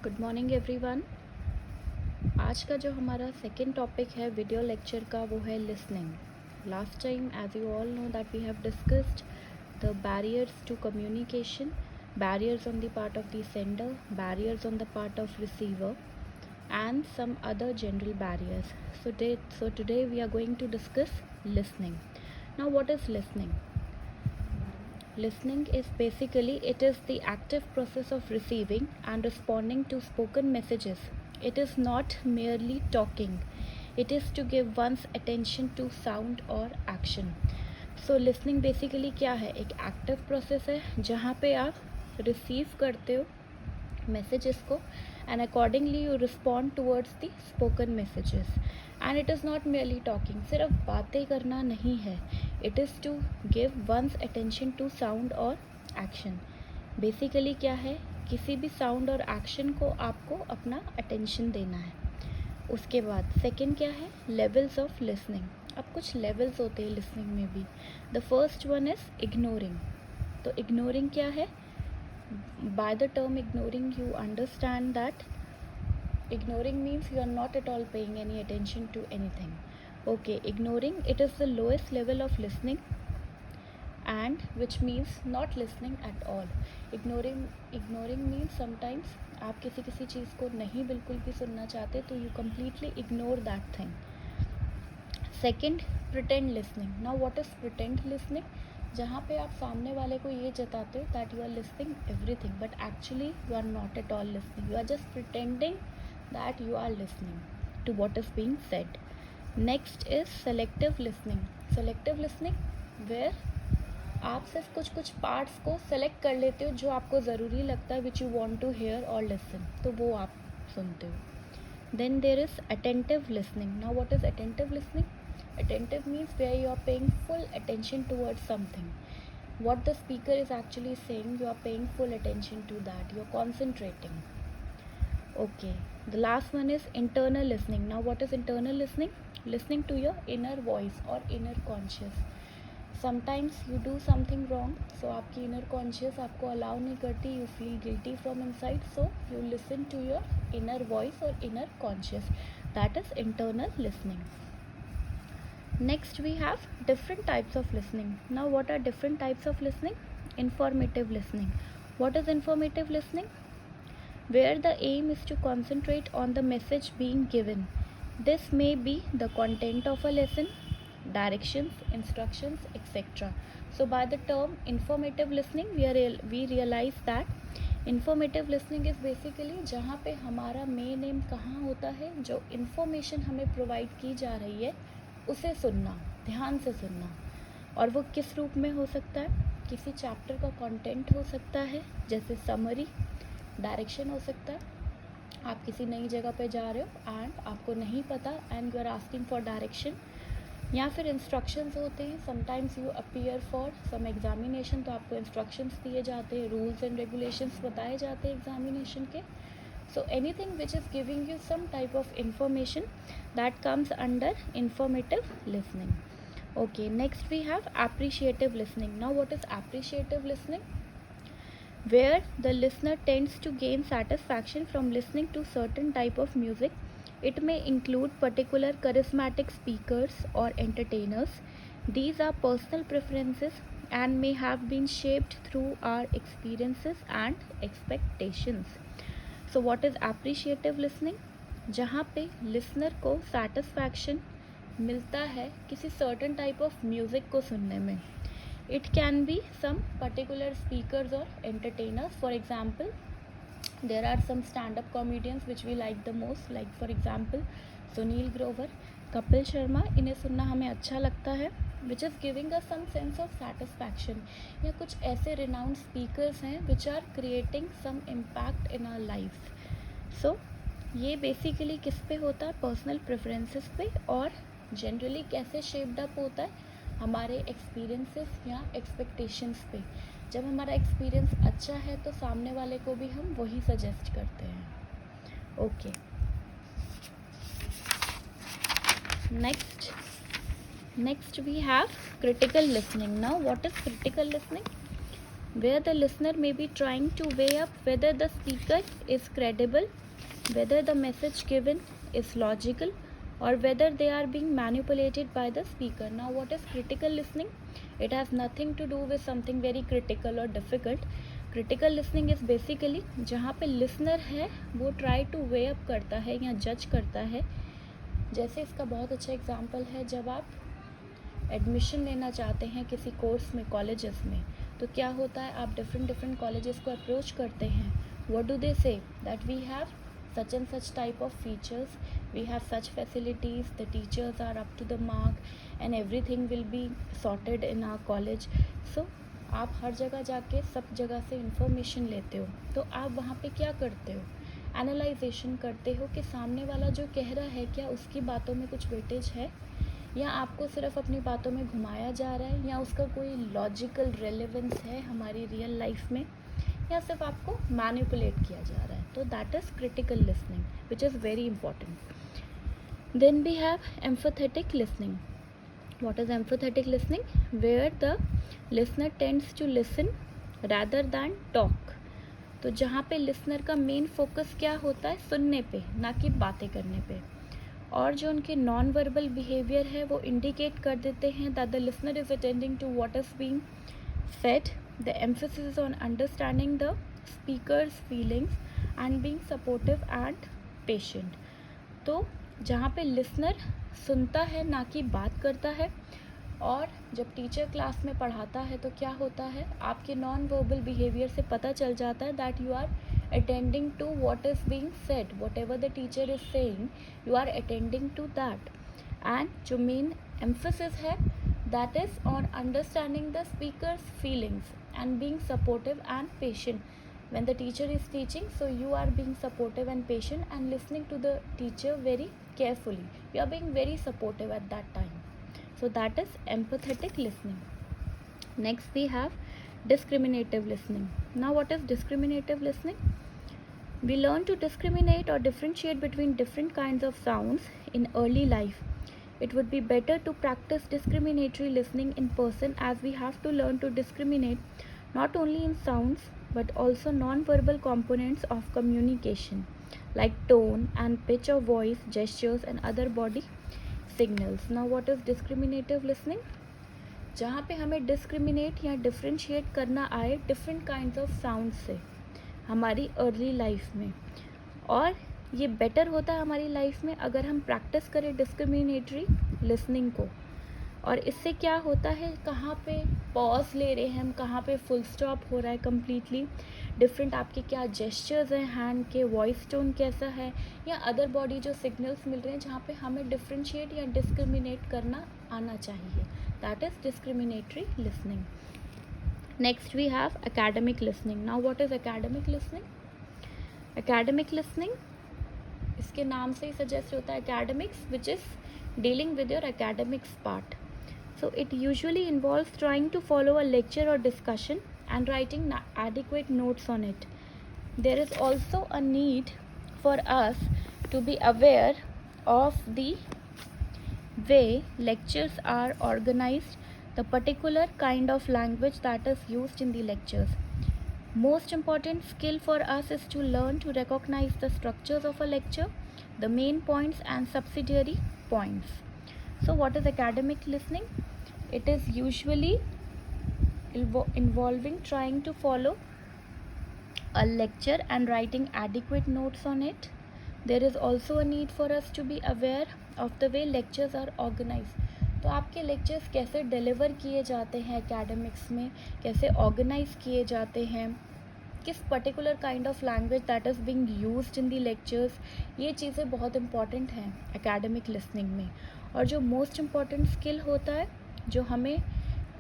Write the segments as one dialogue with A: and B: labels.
A: Good morning everyone. आज का जो हमारा सेकेंड टॉपिक है वीडियो लेक्चर का वो है listening. Last time as you all know that we have discussed the barriers to communication, barriers on the part of the sender, barriers on the part of receiver and some other general barriers. So today we are going to discuss listening. Now what is listening? Listening is basically it is the active process of receiving and responding to spoken messages. It is not merely talking. It is to give one's attention to sound or action. So listening basically क्या है, एक active process है जहाँ पे आप receive करते हो messages को and accordingly you respond towards the spoken messages. And it is not merely talking, सिर्फ बातें करना नहीं है, it is to give one's attention to sound और action. Basically क्या है, किसी भी sound और action को आपको अपना attention देना है. उसके बाद second क्या है, levels of listening. अब कुछ levels होते हैं listening में भी. The first one is ignoring. तो ignoring क्या है? By the term ignoring you understand that ignoring means you are not at all paying any attention to anything. Okay, ignoring, it is the lowest level of listening and which means not listening at all. Ignoring means sometimes आप किसी चीज़ को नहीं बिल्कुल भी सुनना चाहते तो you completely ignore that thing. Second, pretend listening. Now what is pretend listening? जहाँ पे आप सामने वाले को ये जताते हो that you are listening everything but actually you are not at all listening, you are just pretending that you are listening to what is being said. Next is selective listening. Selective listening where आप सिर्फ कुछ parts को select कर लेते हो जो आपको ज़रूरी लगता है which you want to hear और लिसन, तो वो आप सुनते हो. Then there is attentive listening. Now what is attentive listening? Attentive means where you are paying full attention towards something. What the speaker is actually saying, you are paying full attention to that. You are concentrating. Okay. The last one is internal listening. Now what is internal listening? Listening to your inner voice or inner conscious. Sometimes you do something wrong, so आपकी inner conscious आपको allow नहीं करती. You feel guilty from inside, so you listen to your inner voice or inner conscious. That is internal listening. Next we have different types of listening. Now what are different types of listening? Informative listening. What is informative listening? Where the aim is to concentrate on the message being given. This may be the content of a lesson, directions, instructions, etc. So by the term informative listening we realize that informative listening is basically जहाँ पे हमारा main M कहाँ होता है, जो information हमें provide की जा रही है उसे सुनना, ध्यान से सुनना. और वो किस रूप में हो सकता है? किसी चैप्टर का कंटेंट हो सकता है जैसे समरी, डायरेक्शन हो सकता है, आप किसी नई जगह पे जा रहे हो एंड आपको नहीं पता and you are asking for direction, या फिर इंस्ट्रक्शंस होते हैं. Sometimes you appear for some examination, तो आपको इंस्ट्रक्शंस दिए जाते हैं, रूल्स एंड रेगुलेशंस बताए जाते हैं एग्जामिनेशन के. So anything which is giving you some type of information, that comes under informative listening. Okay, next we have appreciative listening. Now what is appreciative listening? Where the listener tends to gain satisfaction from listening to certain type of music. It may include particular charismatic speakers or entertainers. These are personal preferences and may have been shaped through our experiences and expectations. So what is appreciative listening? जहाँ पे listener को satisfaction मिलता है किसी certain type of music को सुनने में. It can be some particular speakers or entertainers. For example, there are some stand-up comedians which we like the most, like for example Sunil Grover, Kapil Sharma. इन्हें सुनना हमें अच्छा लगता है, which is giving us some sense of satisfaction. या कुछ ऐसे renowned speakers हैं which are creating some impact in our lives. So ये basically किस पे होता है? personal preferences पे, और generally कैसे shaped up होता है? हमारे experiences या expectations पे. जब हमारा experience अच्छा है तो सामने वाले को भी हम वही suggest करते हैं. Okay. Next we have critical listening. Now what is critical listening? where the listener may be trying to weigh up whether the speaker is credible, whether the message given is logical, or whether they are being manipulated by the speaker. Now, what is critical listening? It has nothing to do with something very critical or difficult. Critical listening is basically जहाँ पे listener है वो try two way up करता है या जज करता है. जैसे इसका बहुत अच्छा एग्जांपल है, जब आप एडमिशन लेना चाहते हैं किसी कोर्स में कॉलेजेस में, तो क्या होता है, आप डिफरेंट कॉलेजेस को अप्रोच करते हैं. What do they say? That we have such and such type of features, we have such facilities, the teachers are up to the mark and everything will be sorted in our college. So आप हर जगह जाके सब जगह से information लेते हो, तो आप वहाँ पे क्या करते हो, एनालाइजेशन करते हो कि सामने वाला जो कह रहा है क्या उसकी बातों में कुछ वेटेज है, या आपको सिर्फ अपनी बातों में घुमाया जा रहा है, या उसका कोई लॉजिकल रेलेवेंस है हमारी रियल लाइफ में, या सिर्फ आपको मैनिपुलेट किया जा रहा है. तो that is critical listening which is very important. Then we have empathetic listening. What is empathetic listening? Where the listener tends to listen rather than talk. तो जहाँ पे लिसनर का मेन फोकस क्या होता है, सुनने पे, ना कि बातें करने पे. और जो उनके नॉन वर्बल बिहेवियर है वो इंडिकेट कर देते हैं that the listener is attending to what is being said. The emphasis is on understanding the speaker's feelings and being supportive and patient. तो जहाँ पे लिसनर सुनता है ना कि बात करता है. और जब टीचर क्लास में पढ़ाता है तो क्या होता है, आपके नॉन वर्बल बिहेवियर से पता चल जाता है that you are attending to what is being said, whatever the teacher is saying you are attending to that. And जो मेन एम्फेसिस है that is on understanding the speaker's feelings and being supportive and patient. When the teacher is teaching, so you are being supportive and patient and listening to the teacher very carefully. You are being very supportive at that time. So that is empathetic listening. Next we have discriminative listening. Now what is discriminative listening? We learn to discriminate or differentiate between different kinds of sounds in early life. It would be better to practice discriminatory listening in person, as we have to learn to discriminate not only in sounds but also non-verbal components of communication like tone and pitch of voice, gestures and other body signals. Now what is discriminative listening? जहाँ पे हमें discriminate या differentiate करना आए different kinds of sounds से हमारी early life में. और ये better होता है हमारी life में अगर हम practice करें discriminatory listening को. और इससे क्या होता है, कहाँ पे पॉज ले रहे हैं हम, कहाँ पे फुल स्टॉप हो रहा है कम्प्लीटली, डिफरेंट आपके क्या जेस्चर्स हैं हैंड के, वॉइस टोन कैसा है, या अदर बॉडी जो सिग्नल्स मिल रहे हैं जहाँ पे हमें डिफ्रेंशिएट या डिस्क्रिमिनेट करना आना चाहिए. That is discriminatory listening. Next we have academic listening. Now what is academic listening? Academic listening इसके नाम से ही सजेस्ट होता है academics, which is dealing with your academics part. So it usually involves trying to follow a lecture or discussion and writing adequate notes on it. There is also a need for us to be aware of the way lectures are organized, the particular kind of language that is used in the lectures. Most important skill for us is to learn to recognize the structures of a lecture, the main points and subsidiary points. So what is academic listening? It is usually involving trying to follow a lecture and writing adequate notes on it. There is also a need for us to be aware of the way lectures are organized. तो आपके lectures कैसे deliver किए जाते हैं academics में, कैसे organise किए जाते हैं, किस particular kind of language that is being used in the lectures, ये चीज़ें बहुत इंपॉर्टेंट हैं एकेडमिक लिसनिंग में. और जो मोस्ट इम्पॉर्टेंट स्किल होता है जो हमें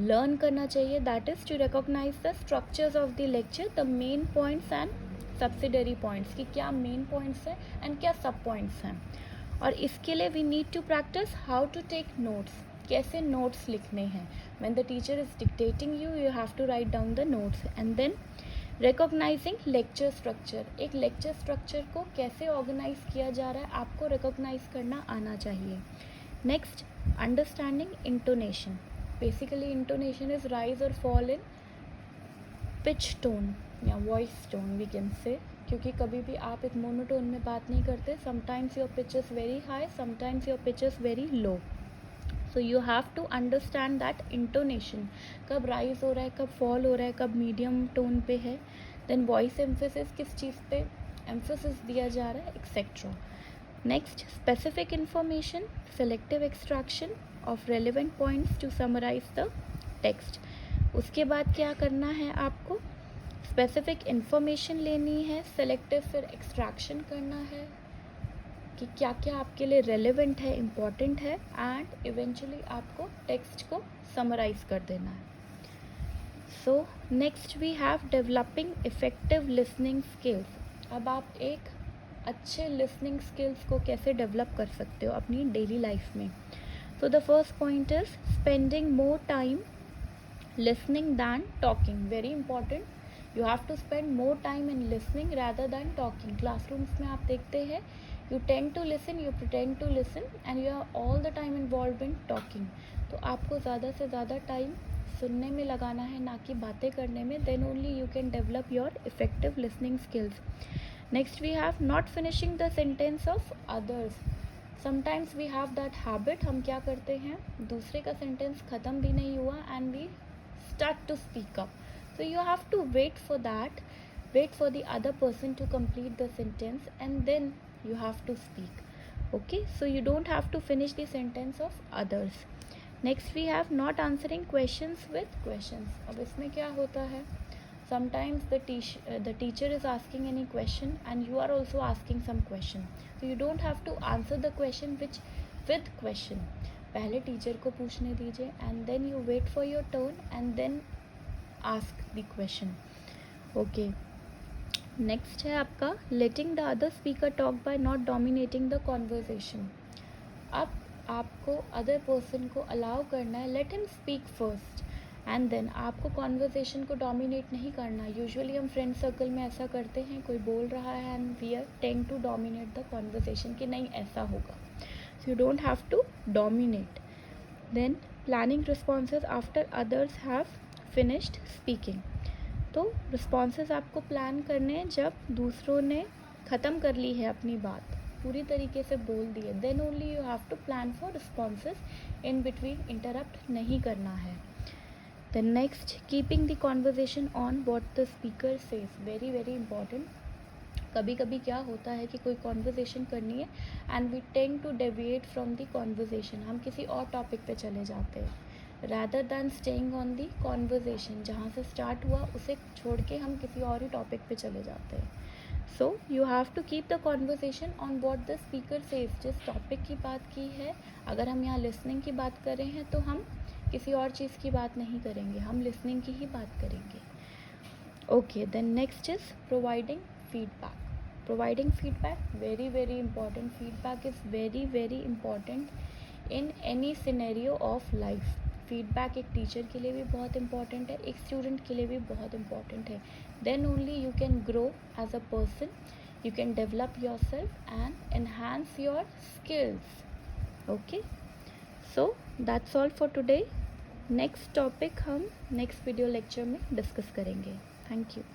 A: लर्न करना चाहिए, that is to recognize the structures of the lecture, the main points and subsidiary points, कि क्या मेन पॉइंट्स हैं एंड क्या सब पॉइंट्स हैं. और इसके लिए we need to practise how to take notes, कैसे नोट्स लिखने हैं. When the teacher is dictating you, you have to write down the notes. And then recognising lecture structure, एक लेक्चर स्ट्रक्चर को कैसे ऑर्गेनाइज किया जा रहा है आपको रिकॉग्नाइज करना आना चाहिए. Next, understanding intonation. Basically intonation is rise और फॉल इन पिच टोन या voice tone we can say, क्योंकि कभी भी आप एक मोनोटोन में बात नहीं करते. Sometimes your pitch is very high, sometimes your pitch is very low. So you have to understand that intonation, कब राइज हो रहा है, कब फॉल हो रहा है, कब मीडियम टोन पे है. देन वॉइस एम्फेसिस, किस चीज़ पे एम्फेसिस दिया जा रहा है, etcetera. Next, specific information, selective extraction of relevant points to summarise the text. उसके बाद क्या करना है आपको, स्पेसिफिक इंफॉर्मेशन लेनी है, सेलेक्टिव फिर एक्सट्रैक्शन करना है कि क्या क्या आपके लिए रेलेवेंट है, इम्पॉर्टेंट है, एंड इवेंचुअली आपको टेक्स्ट को समराइज कर देना है. So next we have developing effective listening skills. अब आप एक अच्छे लिसनिंग स्किल्स को कैसे डेवलप कर सकते हो अपनी डेली लाइफ में. So the first point is spending more time listening than talking. Very important. You have to spend more time in listening rather than talking. Classrooms में आप देखते हैं, you tend to listen, you pretend to listen, and you are all the time involved in talking. तो आपको ज़्यादा से ज़्यादा time सुनने में लगाना है, ना कि बातें करने में. Then only you can develop your effective listening skills. Next we have not finishing the sentence of others. Sometimes we have that habit, हम क्या करते हैं, दूसरे का सेंटेंस ख़त्म भी नहीं हुआ and we start to speak up. So you have to wait for that, wait for the other person to complete the sentence, and then you have to speak. Okay, so you don't have to finish the sentence of others. Next we have not answering questions with questions. अब इसमें क्या होता है, sometimes the teacher is asking any question and you are also asking some question, so you don't have to answer the question which with question. पहले teacher को पूछने दीजिए and then you wait for your turn and then ask the question. Okay, next है आपका letting the other speaker talk by not dominating the conversation. अब आपको other person को allow करना है, let him speak first and then. आपको conversation को dominate नहीं करना. यूजुअली हम फ्रेंड सर्कल में ऐसा करते हैं, कोई बोल रहा है and we are tend to dominate the conversation कि नहीं ऐसा होगा. So you don't have to dominate. Then planning responses after others have finished speaking. तो responses आपको plan करने हैं जब दूसरों ने ख़त्म कर ली है अपनी बात, पूरी तरीके से बोल दी है. Then only you have to plan for responses. In between interrupt नहीं करना है. Then next, keeping the conversation on what the speaker says. Very very important. कभी कभी क्या होता है कि कोई कॉन्वर्जेशन करनी है and we tend to deviate from the conversation. हम किसी और टॉपिक पे चले जाते हैं rather than staying on the conversation. जहाँ से स्टार्ट हुआ उसे छोड़ के हम किसी और ही टॉपिक पे चले जाते हैं. So you have to keep the conversation on what the speaker says. जिस टॉपिक की बात की है, अगर हम यहाँ लिसनिंग की बात कर रहे हैं तो हम किसी और चीज़ की बात नहीं करेंगे, हम लिसनिंग की ही बात करेंगे. Okay, then next is providing feedback. Providing feedback, very very important. Feedback is very very important in any scenario of life. Feedback एक टीचर के लिए भी बहुत important है, एक स्टूडेंट के लिए भी बहुत important है. Then only you can grow as a person, you can develop yourself and enhance your skills. Okay, so that's all for today. Next topic हम next video lecture में discuss करेंगे. Thank you.